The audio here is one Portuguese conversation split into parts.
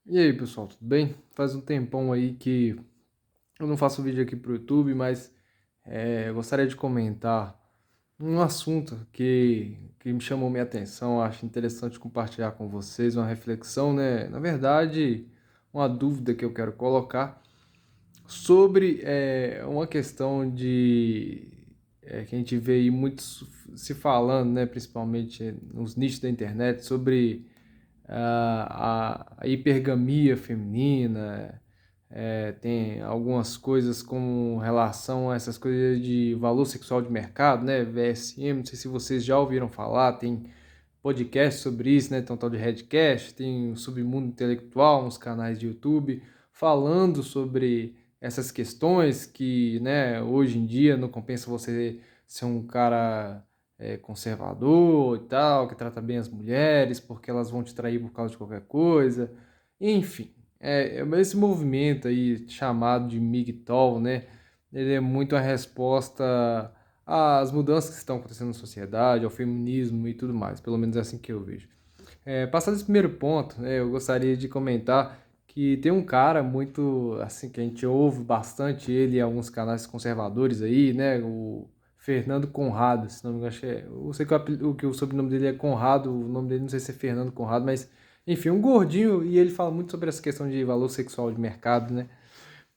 E aí, pessoal, tudo bem? Faz um tempão aí que eu não faço vídeo aqui pro YouTube, mas eu gostaria de comentar um assunto que me chamou minha atenção, acho interessante compartilhar com vocês, uma reflexão, né? Na verdade, uma dúvida que eu quero colocar sobre uma questão que a gente vê aí muito se falando, né? Principalmente nos nichos da internet, sobre a hipergamia feminina, tem algumas coisas com relação a essas coisas de valor sexual de mercado, né? VSM, não sei se vocês já ouviram falar, tem podcast sobre isso, né? Tem um tal de Redcast, tem o Submundo Intelectual, uns canais de YouTube falando sobre essas questões que, né, hoje em dia não compensa você ser um cara conservador e tal, que trata bem as mulheres, porque elas vão te trair por causa de qualquer coisa. Enfim, esse movimento aí chamado de MGTOW, né? Ele é muito a resposta às mudanças que estão acontecendo na sociedade, ao feminismo e tudo mais. Pelo menos é assim que eu vejo. Passado esse primeiro ponto, né, eu gostaria de comentar que tem um cara muito, assim, que a gente ouve bastante ele em alguns canais conservadores aí, né, o Fernando Conrado, se não me engano, eu sei que o sobrenome dele é Conrado, o nome dele não sei se é Fernando Conrado, mas, enfim, um gordinho, e ele fala muito sobre essa questão de valor sexual de mercado, né,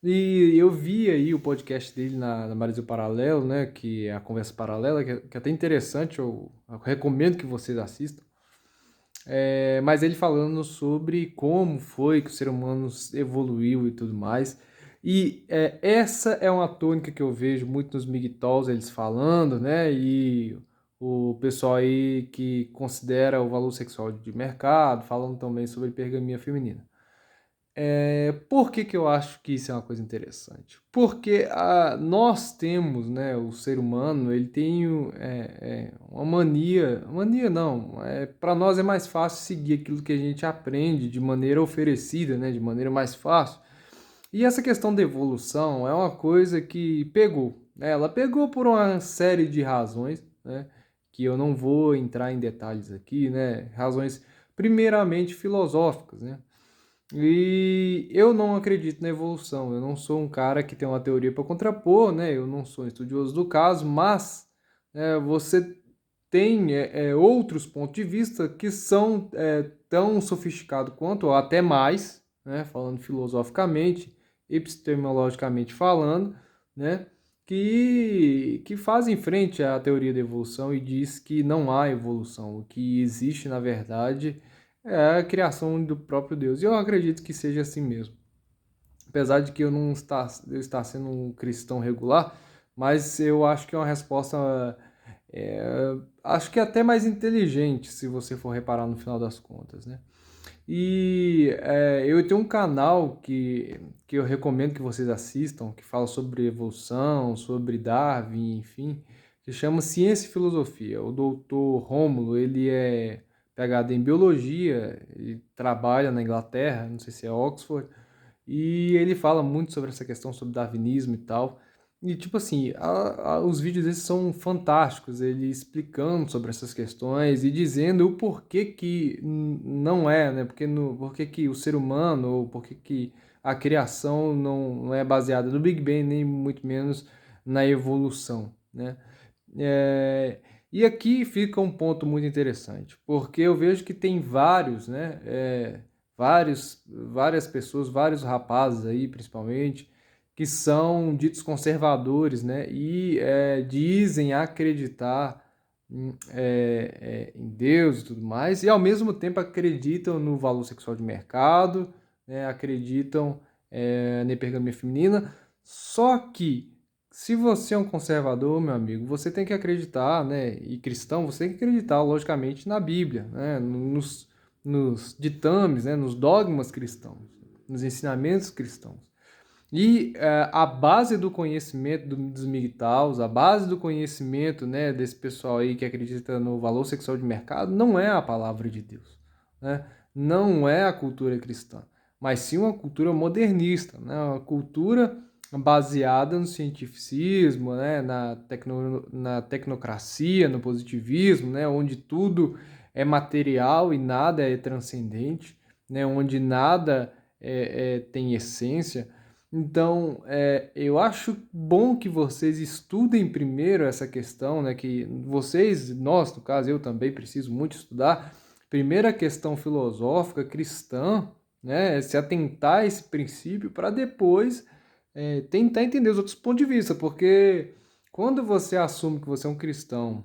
e eu vi aí o podcast dele na Brasil Paralelo, né, que é a Conversa Paralela, que é até interessante, eu recomendo que vocês assistam. Mas ele falando sobre como foi que o ser humano evoluiu e tudo mais. E essa é uma tônica que eu vejo muito nos MGTOWs, eles falando, né? E o pessoal aí que considera o valor sexual de mercado, falando também sobre pergaminha feminina. Por que que eu acho que isso é uma coisa interessante? Porque nós temos, né, o ser humano, ele tem uma mania não, para nós é mais fácil seguir aquilo que a gente aprende de maneira oferecida, né, de maneira mais fácil. E essa questão da evolução é uma coisa que pegou, né, ela pegou por uma série de razões, né, que eu não vou entrar em detalhes aqui, né, razões primeiramente filosóficas, né, e eu não acredito na evolução. Eu não sou um cara que tem uma teoria para contrapor, né? Eu não sou um estudioso do caso, mas você tem outros pontos de vista que são tão sofisticados quanto, ou até mais, né? Falando filosoficamente, epistemologicamente falando, né? Que fazem frente à teoria da evolução e diz que não há evolução. O que existe, na verdade, é a criação do próprio Deus. E eu acredito que seja assim mesmo. Apesar de que eu estar sendo um cristão regular, mas eu acho que é uma resposta, acho que é até mais inteligente, se você for reparar no final das contas, né? E eu tenho um canal que eu recomendo que vocês assistam, que fala sobre evolução, sobre Darwin, enfim, que chama Ciência e Filosofia. O doutor Rômulo, ele é PhD em biologia, ele trabalha na Inglaterra, não sei se é Oxford, e ele fala muito sobre essa questão, sobre darwinismo e tal. E, tipo assim, os vídeos desses são fantásticos, ele explicando sobre essas questões e dizendo o porquê que não é, né? Porquê que o ser humano, ou porquê que a criação não é baseada no Big Bang, nem muito menos na evolução, né? É, e aqui fica um ponto muito interessante, porque eu vejo que tem vários, né? Várias pessoas, vários rapazes aí, principalmente, que são ditos conservadores, né? E dizem acreditar em Deus e tudo mais, e ao mesmo tempo acreditam no valor sexual de mercado, né? Acreditam na hipergamia feminina, só que se você é um conservador, meu amigo, você tem que acreditar, né? E cristão, você tem que acreditar, logicamente, na Bíblia, né? Nos ditames, né? Nos dogmas cristãos, nos ensinamentos cristãos. E a base do conhecimento dos MGTOWs, a base do conhecimento, né, desse pessoal aí que acredita no valor sexual de mercado, não é a palavra de Deus, né? Não é a cultura cristã, mas sim uma cultura modernista, né? Uma cultura baseada no cientificismo, né? Na tecnocracia, no positivismo, né? Onde tudo é material e nada é transcendente, né, onde nada tem essência. Então, eu acho bom que vocês estudem primeiro essa questão, né, que vocês, nós, no caso, eu também preciso muito estudar, primeiro a questão filosófica cristã, né, se atentar a esse princípio para depois tentar entender os outros pontos de vista, porque quando você assume que você é um cristão,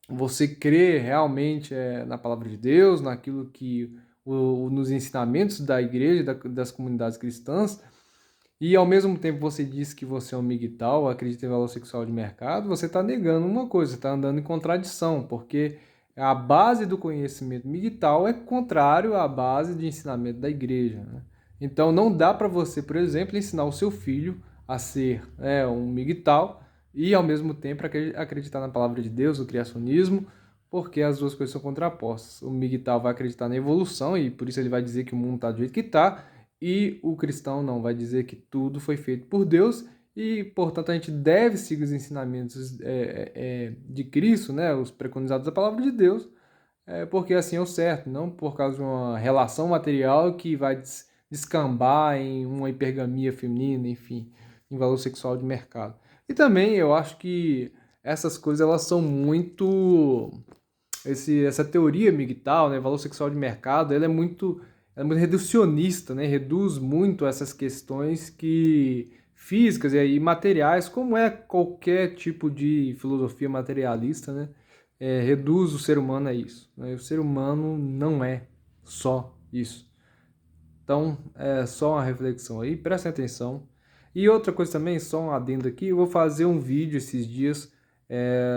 você crê realmente na palavra de Deus, naquilo que nos ensinamentos da igreja, das comunidades cristãs, e ao mesmo tempo você diz que você é um migtal, acredita em valor sexual de mercado, você está negando uma coisa, está andando em contradição, porque a base do conhecimento migtal é contrário à base de ensinamento da igreja, né? Então não dá para você, por exemplo, ensinar o seu filho a ser um migtal e ao mesmo tempo acreditar na palavra de Deus, o criacionismo, porque as duas coisas são contrapostas. O migtal vai acreditar na evolução e por isso ele vai dizer que o mundo está do jeito que está, e o cristão não, vai dizer que tudo foi feito por Deus e, portanto, a gente deve seguir os ensinamentos de Cristo, né, os preconizados da palavra de Deus, porque assim é o certo, não por causa de uma relação material que vai descambar em uma hipergamia feminina, enfim, em valor sexual de mercado. E também eu acho que essas coisas elas são muito essa teoria migtal, né, valor sexual de mercado, ela é muito reducionista, né, reduz muito essas questões que físicas e aí materiais, como é qualquer tipo de filosofia materialista, né, reduz o ser humano a isso, né, o ser humano não é só isso. Então, é só uma reflexão aí, prestem atenção. E outra coisa também, só um adendo aqui, eu vou fazer um vídeo esses dias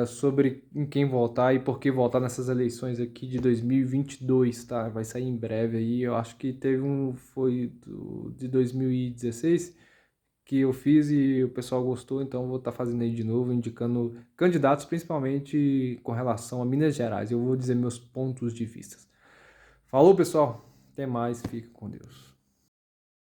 sobre em quem votar e por que votar nessas eleições aqui de 2022, tá? Vai sair em breve aí, eu acho que foi de 2016 que eu fiz e o pessoal gostou, então eu vou estar fazendo aí de novo, indicando candidatos, principalmente com relação a Minas Gerais. Eu vou dizer meus pontos de vista. Falou, pessoal! Até mais, fica com Deus.